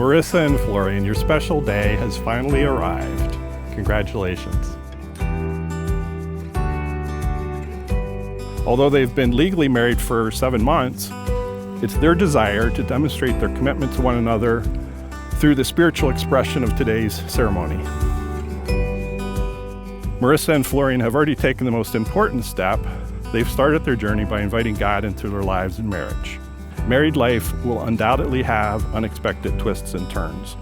Marissa and Florian, your special day has finally arrived. Congratulations. Although they've been legally married for 7 months, it's their desire to demonstrate their commitment to one another through the spiritual expression of today's ceremony. Marissa and Florian have already taken the most important step. They've started their journey by inviting God into their lives in marriage. Married life will undoubtedly have unexpected twists and turns.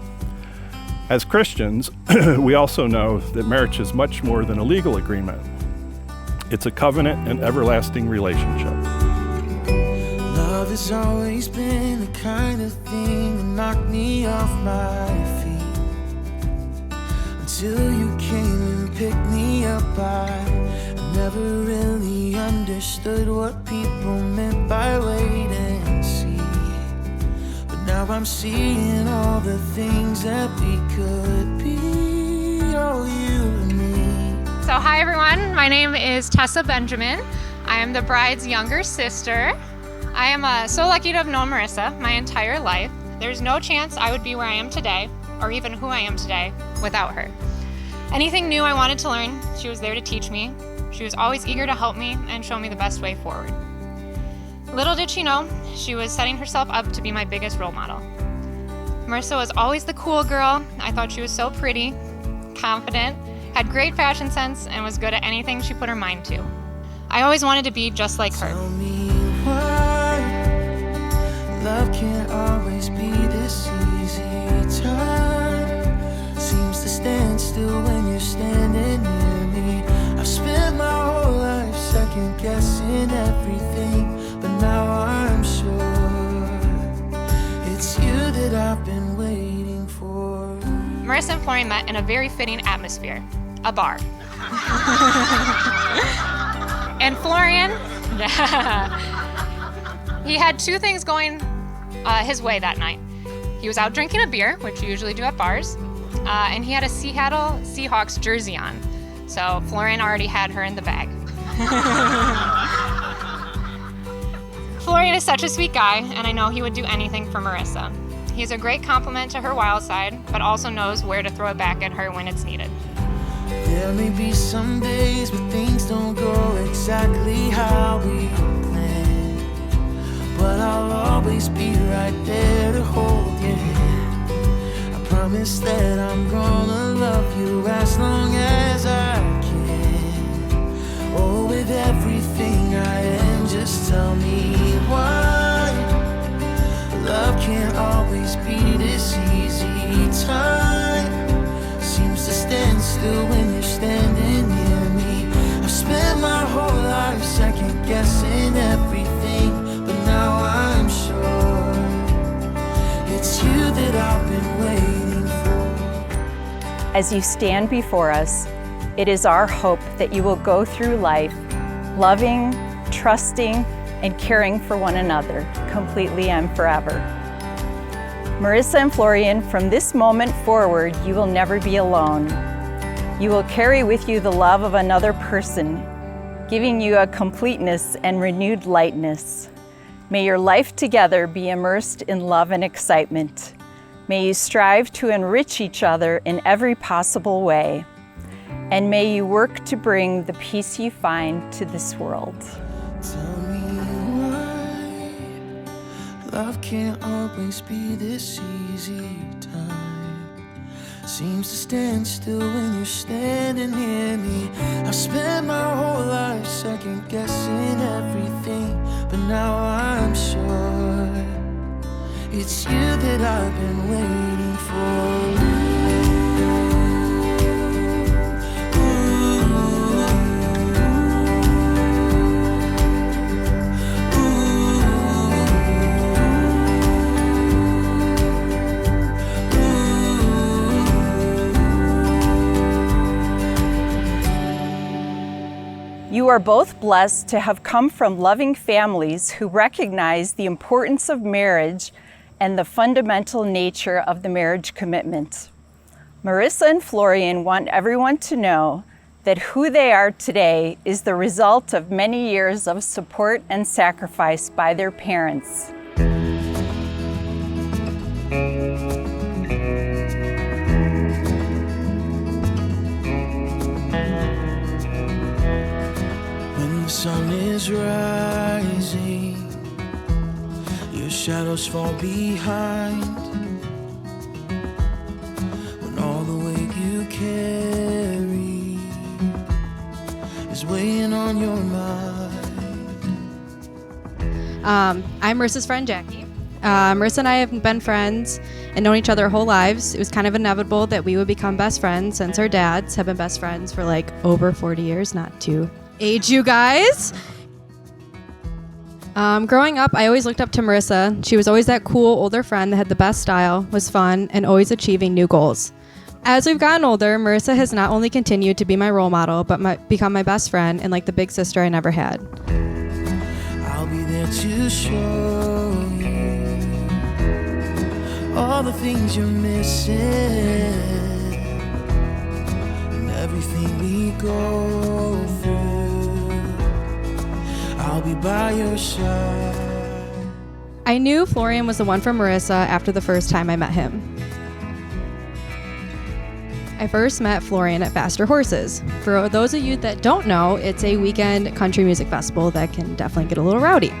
As Christians, we also know that marriage is much more than a legal agreement. It's a covenant and everlasting relationship. Love has always been the kind of thing that knocked me off my feet. Until you came and picked me up, I never really understood what people meant by wait and see. But now I'm seeing all the things that we could be, oh, you and me. So hi everyone, my name is Tessa Benjamin. I am the bride's younger sister. I am so lucky to have known Marissa my entire life. There's no chance I would be where I am today, or even who I am today, without her. Anything new I wanted to learn, she was there to teach me. She was always eager to help me and show me the best way forward. Little did she know, she was setting herself up to be my biggest role model. Marissa was always the cool girl. I thought she was so pretty, confident, had great fashion sense, and was good at anything she put her mind to. I always wanted to be just like her. Tell me why love can't always be this easy. Time seems to stand still when you're standing near me. I've spent my whole life second guessing everything, but now I'm sure it's you that I've been waiting for. Marissa and Florian met in a very fitting atmosphere, a bar. And Florian, he had two things going his way that night. He was out drinking a beer, which you usually do at bars, and he had a Seattle Seahawks jersey on. So Florian already had her in the bag. Florian is such a sweet guy, and I know he would do anything for Marissa. He's a great compliment to her wild side, but also knows where to throw it back at her when it's needed. There may be some days where things don't go exactly how we planned, but I'll always be right there to hold your hand. I promise that I'm gonna love you as long as I can. Oh, with everything I am, just tell me why love can't always be this easy. Time seems to stand still when you're standing near me. I've spent my whole life second guessing everything, but now I'm sure it's you that I've been waiting for. As you stand before us, it is our hope that you will go through life loving, trusting, and caring for one another completely and forever. Marissa and Florian, from this moment forward, you will never be alone. You will carry with you the love of another person, giving you a completeness and renewed lightness. May your life together be immersed in love and excitement. May you strive to enrich each other in every possible way. And may you work to bring the peace you find to this world. Tell me why love can't always be this easy. Time seems to stand still when you're standing near me. I've spent my whole life second guessing everything, but now I'm sure it's you that I've been waiting for. You are both blessed to have come from loving families who recognize the importance of marriage and the fundamental nature of the marriage commitment. Marissa and Florian want everyone to know that who they are today is the result of many years of support and sacrifice by their parents. sun is rising, your shadows fall behind. When all the weight you carry is weighing on your mind. I'm Marissa's friend, Jackie. Marissa and I have been friends and known each other our whole lives. It was kind of inevitable that we would become best friends since our dads have been best friends for like over 40 years, not to age you guys. Growing up, I always looked up to Marissa. She was always that cool older friend that had the best style, was fun, and always achieving new goals. As we've gotten older, Marissa has not only continued to be my role model, but become my best friend and like the big sister I never had. I'll be there to show you all the things you're missing, and everything we go through. I'll be by your side. I knew Florian was the one for Marissa after the first time I met him. I first met Florian at Faster Horses. For those of you that don't know, it's a weekend country music festival that can definitely get a little rowdy.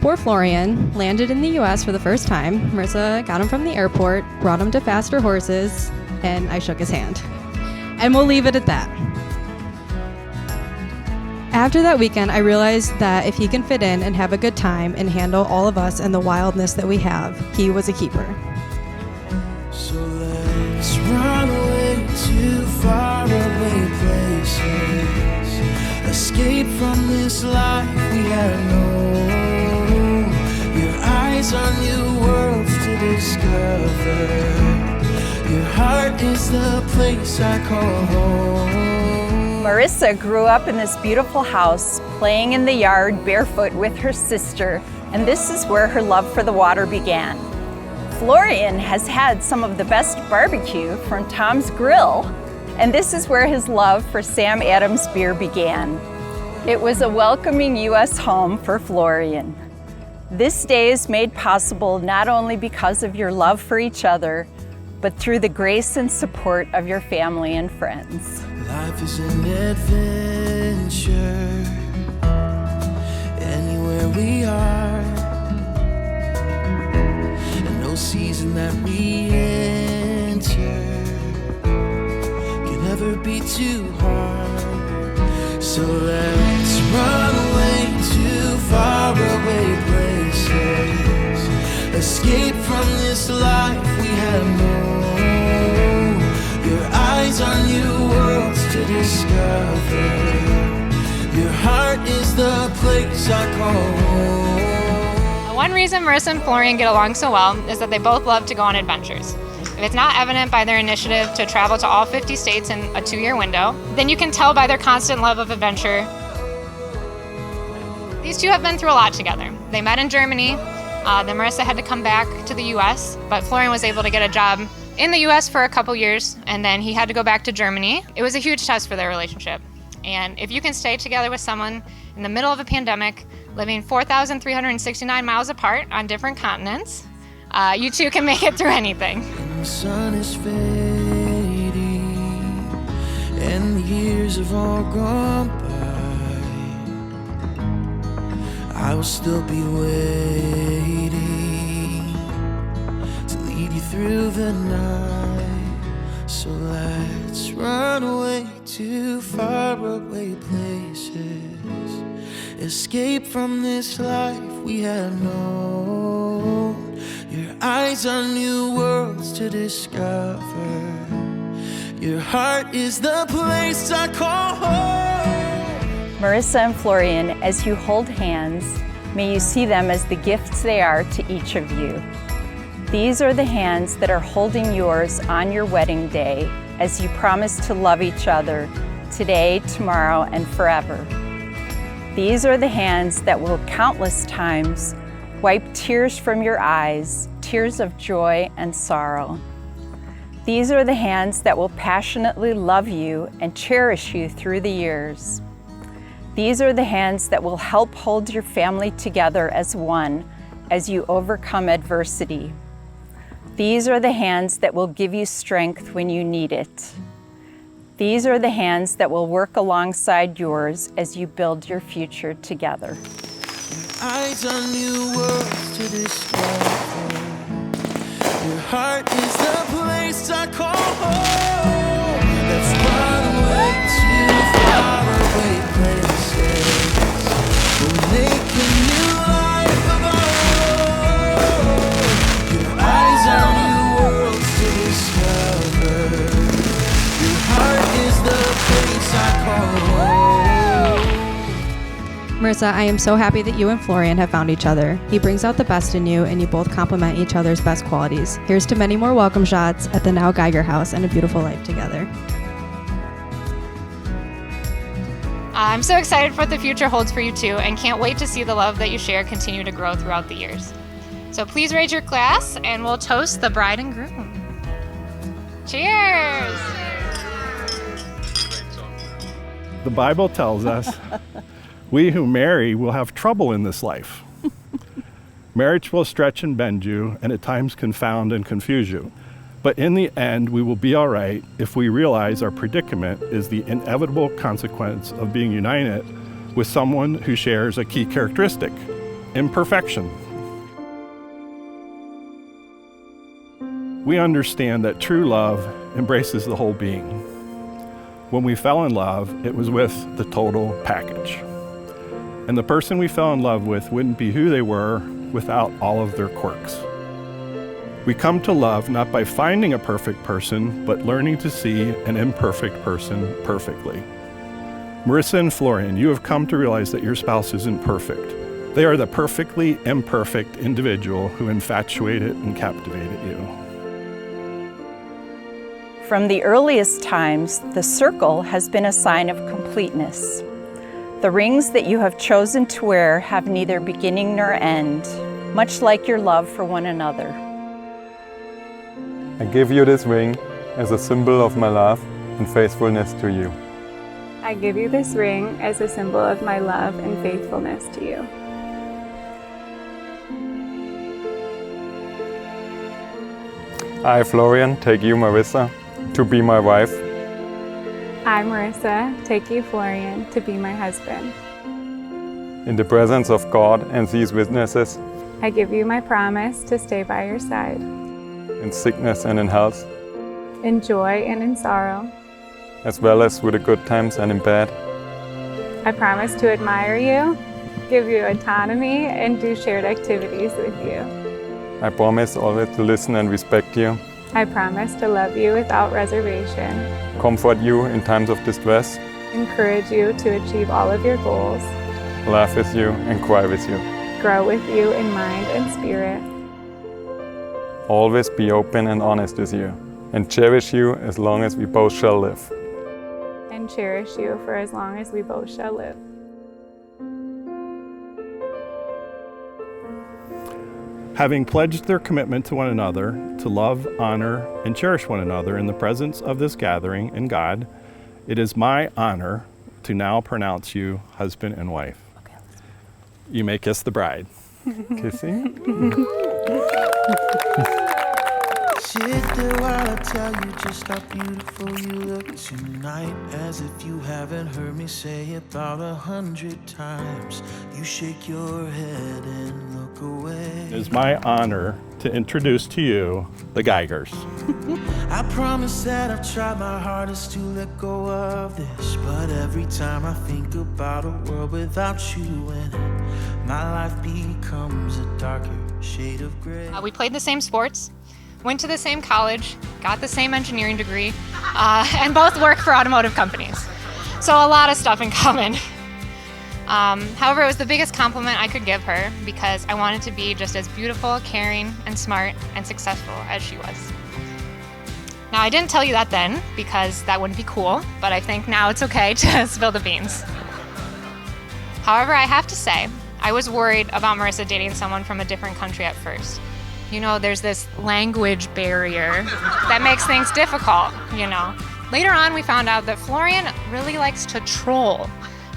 Poor Florian landed in the US for the first time. Marissa got him from the airport, brought him to Faster Horses, and I shook his hand. And we'll leave it at that. After that weekend, I realized that if he can fit in and have a good time and handle all of us and the wildness that we have, he was a keeper. So let's run away to faraway places, escape from this life we have known. Your eyes on new worlds to discover. Your heart is the place I call home. Marissa grew up in this beautiful house, playing in the yard barefoot with her sister, and this is where her love for the water began. Florian has had some of the best barbecue from Tom's Grill, and this is where his love for Sam Adams beer began. It was a welcoming U.S. home for Florian. This day is made possible not only because of your love for each other, but through the grace and support of your family and friends. Life is an adventure, anywhere we are, and no season that we enter can ever be too hard. So let's run away to faraway places, escape from this life we have known. Your eyes on new worlds to discover. Your heart is the place I call home. One reason Marissa and Florian get along so well is that they both love to go on adventures. If it's not evident by their initiative to travel to all 50 states in a 2-year window, then you can tell by their constant love of adventure. These two have been through a lot together. They met in Germany, then Marissa had to come back to the US, but Florian was able to get a job in the US for a couple years, and then he had to go back to Germany. It was a huge test for their relationship. And if you can stay together with someone in the middle of a pandemic, living 4,369 miles apart on different continents, you two can make it through anything. The sun is fading, and the years have all gone by. I will still be waiting to lead you through the night. So let's run away to faraway places, escape from this life we have known. Your eyes on new worlds to discover. Your heart is the place I call home. Marissa and Florian, as you hold hands, may you see them as the gifts they are to each of you. These are the hands that are holding yours on your wedding day as you promise to love each other today, tomorrow, and forever. These are the hands that will countless times wipe tears from your eyes, tears of joy and sorrow. These are the hands that will passionately love you and cherish you through the years. These are the hands that will help hold your family together as one as you overcome adversity. These are the hands that will give you strength when you need it. These are the hands that will work alongside yours as you build your future together. Eyes on new worlds to discover. Your heart is the place I call home. Let's run away to faraway places. We'll make a new life of our own. Your eyes on new worlds to discover. Your heart is the place I call home. Marissa, I am so happy that you and Florian have found each other. He brings out the best in you, and you both complement each other's best qualities. Here's to many more welcome shots at the now Geiger house and a beautiful life together. I'm so excited for what the future holds for you two, and can't wait to see the love that you share continue to grow throughout the years. So please raise your glass, and we'll toast the bride and groom. Cheers! The Bible tells us we who marry will have trouble in this life. Marriage will stretch and bend you, and at times confound and confuse you. But in the end, we will be all right if we realize our predicament is the inevitable consequence of being united with someone who shares a key characteristic: imperfection. We understand that true love embraces the whole being. When we fell in love, it was with the total package. And the person we fell in love with wouldn't be who they were without all of their quirks. We come to love not by finding a perfect person, but learning to see an imperfect person perfectly. Marissa and Florian, you have come to realize that your spouse isn't perfect. They are the perfectly imperfect individual who infatuated and captivated you. From the earliest times, the circle has been a sign of completeness. The rings that you have chosen to wear have neither beginning nor end, much like your love for one another. I give you this ring as a symbol of my love and faithfulness to you. I give you this ring as a symbol of my love and faithfulness to you. I, Florian, take you, Marissa, to be my wife. I, Marissa, take you, Florian, to be my husband. In the presence of God and these witnesses, I give you my promise to stay by your side, in sickness and in health, in joy and in sorrow. as well as through the good times and in bad. I promise to admire you, give you autonomy, and do shared activities with you. I promise always to listen and respect you, I promise to love you without reservation, comfort you in times of distress, encourage you to achieve all of your goals, laugh with you and cry with you. grow with you in mind and spirit, Always be open and honest with you, and cherish you as long as we both shall live. and cherish you for as long as we both shall live. Having pledged their commitment to one another to love, honor, and cherish one another in the presence of this gathering and God, it is my honor to now pronounce you husband and wife. You may kiss the bride. Kissing? Sit there while I tell you just how beautiful you look tonight. As if you haven't heard me say it about 100 times. You shake your head and look away. It is my honor to introduce to you the Geigers. I promise that I've tried my hardest to let go of this, but every time I think about a world without you in it, my life becomes a darker shade of gray. We played the same sports, went to the same college, got the same engineering degree, and both work for automotive companies. So a lot of stuff in common. However, it was the biggest compliment I could give her because I wanted to be just as beautiful, caring, and smart and successful as she was. Now, I didn't tell you that then because that wouldn't be cool, but I think now it's okay to spill the beans. However, I have to say, I was worried about Marissa dating someone from a different country at first. You know, there's this language barrier that makes things difficult, you know. Later on, we found out that Florian really likes to troll.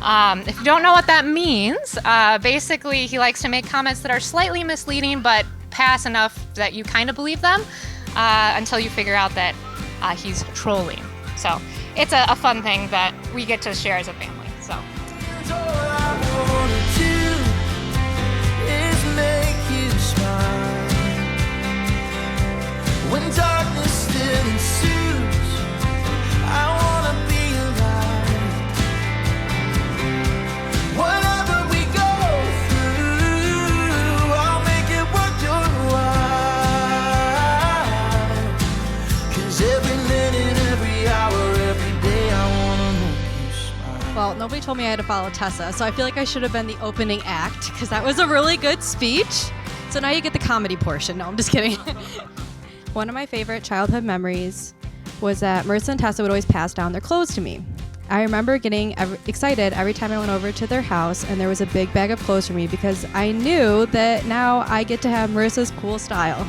If you don't know what that means, basically he likes to make comments that are slightly misleading but pass enough that you kind of believe them until you figure out that he's trolling. So it's a fun thing that we get to share as a family. So. All I wanna do is make you smile. When darkness still ensues, I wanna be alive. Whatever we go through, I'll make it worth your while. 'Cause every minute, every hour, every day, I wanna make you smile. Well, nobody told me I had to follow Tessa, so I feel like I should have been the opening act because that was a really good speech. So now you get the comedy portion. No, I'm just kidding. One of my favorite childhood memories was that Marissa and Tessa would always pass down their clothes to me. I remember getting excited every time I went over to their house and there was a big bag of clothes for me because I knew that now I get to have Marissa's cool style.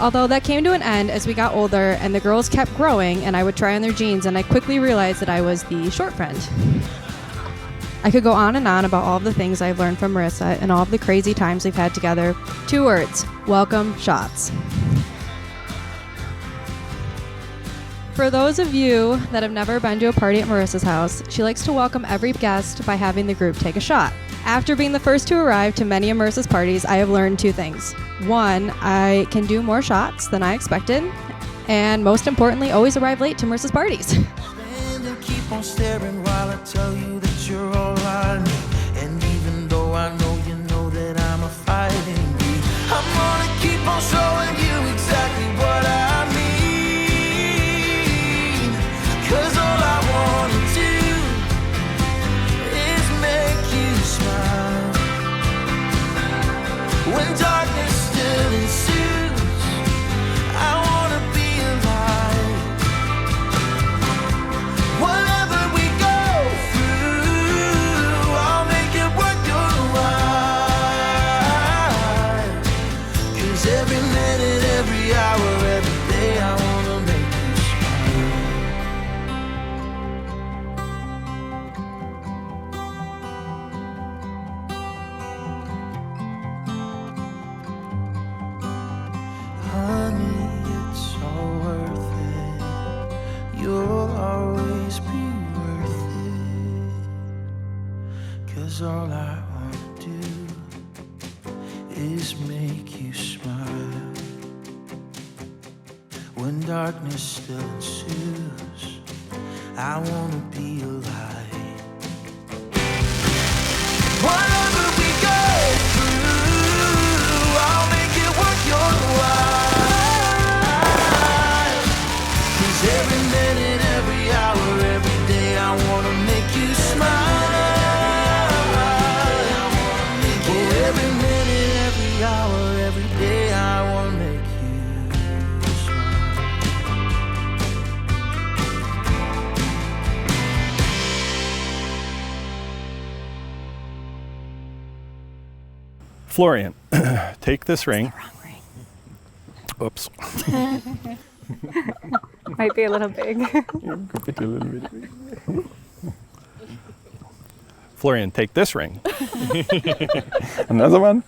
Although that came to an end as we got older and the girls kept growing and I would try on their jeans and I quickly realized that I was the short friend. I could go on and on about all of the things I've learned from Marissa and all of the crazy times we've had together. 2 words: welcome shots. For those of you that have never been to a party at Marissa's house, she likes to welcome every guest by having the group take a shot. After being the first to arrive to many of Marissa's parties, I have learned 2 things. 1, I can do more shots than I expected, and most importantly, always arrive late to Marissa's parties. Stand and keep on staring while I tell you that you're all I need. And even though I know you know that I'm a fighting breed, I'm gonna keep on showing you exactly what I mean. 'Cause all I wanna do is make you smile. When darkness still ensues, I wanna be alive. Whatever we go through, I'll make it worth your while. 'Cause every minute, every hour, every day, I wanna make you smile. Honey, it's all worth it. You'll always be worth it. 'Cause all I wanna do is make you smile. When darkness still ensues, I wanna be alive. Whatever we go through, I'll make it worth your while. 'Cause every minute, every hour, every day, I wanna make you smile. Oh, every minute, every hour, every day, I wanna make you smile. Florian, take this ring. Oops. Might be a little big. Florian, take this ring. Another one?